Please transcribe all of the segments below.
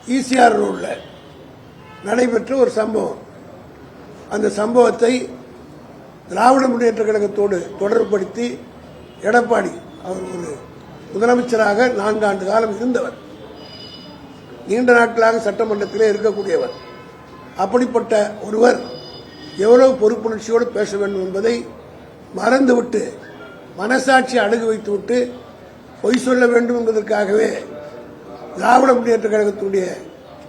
ECR ரோட்ல நடைபெற்ற ஒரு சம்பவம். அந்த சம்பவத்தை திராவிட முன்னேற்ற கழகத்தோடு தொடர்புபடுத்தி எடப்பாடி அவர் ஒரு முதலமைச்சராக 4 ஆண்டு காலம் இருந்தவர், நீண்ட நாட்களாக சட்டமன்றத்திலே இருக்கக்கூடியவர். அப்படிப்பட்ட ஒருவர் எவ்வளவு பொறுப்புணர்ச்சியோடு பேச வேண்டும் என்பதை மறந்துவிட்டு, மனசாட்சி அடகு வைத்துவிட்டு பொய் சொல்ல வேண்டும் என்பதற்காகவே திராவிட முன்னேற்ற கழகத்துடைய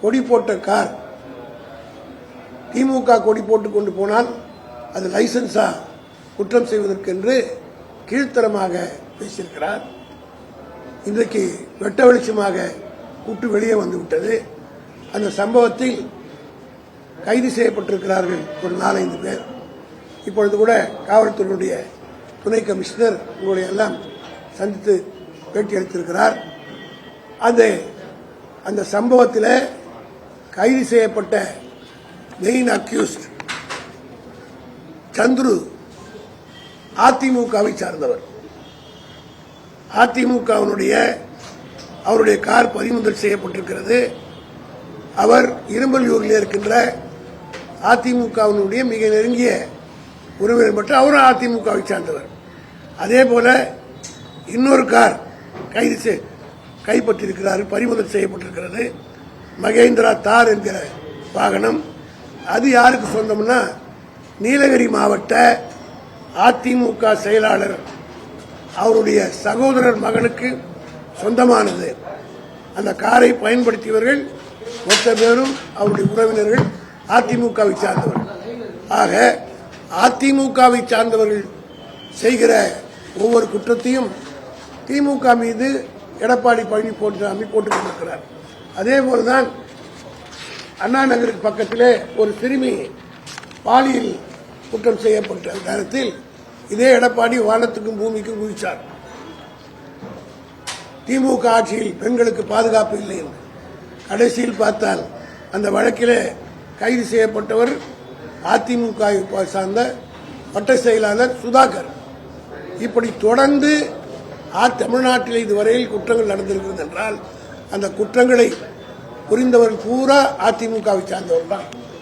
கொடி போட்ட கார் திமுக கொடி போட்டுக் கொண்டு போனால் அது லைசன்ஸா குற்றம் செய்வதற்கென்று கீழ்த்தரமாக பேசியிருக்கிறார். இன்றைக்கு வெட்ட வெளிச்சமாக கூட்டு வெளியே வந்துவிட்டது. அந்த சம்பவத்தில் கைது செய்யப்பட்டிருக்கிறார்கள் ஒரு 4-5 பேர். இப்பொழுது கூட காவல்துறையினுடைய துணை கமிஷனர் உங்களை எல்லாம் சந்தித்து பேட்டி அளித்திருக்கிறார். அந்த சம்பவத்தில் கைது செய்யப்பட்ட மெயின் அக்யூஸ்ட் சந்துரு அதிமுகவை சார்ந்தவர். அதிமுகவினுடைய அவருடைய கார் பறிமுதல் செய்யப்பட்டிருக்கிறது. அவர் இரும்பலியூரில் இருக்கின்ற அதிமுகவினுடைய மிக நெருங்கிய உறவினர் மற்றும் அவரும் அதிமுகவை சார்ந்தவர். அதே போல இன்னொரு கார் கைப்பற்றிருக்கிறார், பறிமுதல் செய்யப்பட்டிருக்கிறது. மகேந்திரா தார் என்கிற வாகனம். அது யாருக்கு சொந்தம்னா நீலகிரி மாவட்ட அதிமுக செயலாளர் அவருடைய சகோதரர் மகனுக்கு சொந்தமானது. அந்த காரை பயன்படுத்தியவர்கள் மொத்த பேரும் அவருடைய உறவினர்கள் அதிமுகவை சார்ந்தவர்கள். ஆக அதிமுகவை சார்ந்தவர்கள் செய்கிற ஒவ்வொரு குற்றத்தையும் திமுக மீது எடப்பாடி பழனிசாமி போட்டுக் கொண்டிருக்கிறார். அதே போலதான் அண்ணா நகருக்கு பக்கத்திலே ஒரு சிறுமி பாலியல் குற்றம் செய்யப்பட்ட நேரத்தில் இதே எடப்பாடி வானத்துக்கும் பூமிக்கும் குதிச்சார். திமுக ஆட்சியில் பெண்களுக்கு பாதுகாப்பு இல்லை என்று. கடைசியில் பார்த்தால் அந்த வழக்கிலே கைது செய்யப்பட்டவர் அதிமுக சார்ந்த வட்ட செயலாளர் சுதாகர். இப்படி தொடர்ந்து தமிழ்நாட்டில் இதுவரையில் குற்றங்கள் நடந்திருக்கிறது என்றால் அந்த குற்றங்களை புரிந்தவர்கள் பூரா அதிமுகவை சார்ந்தவர் தான்.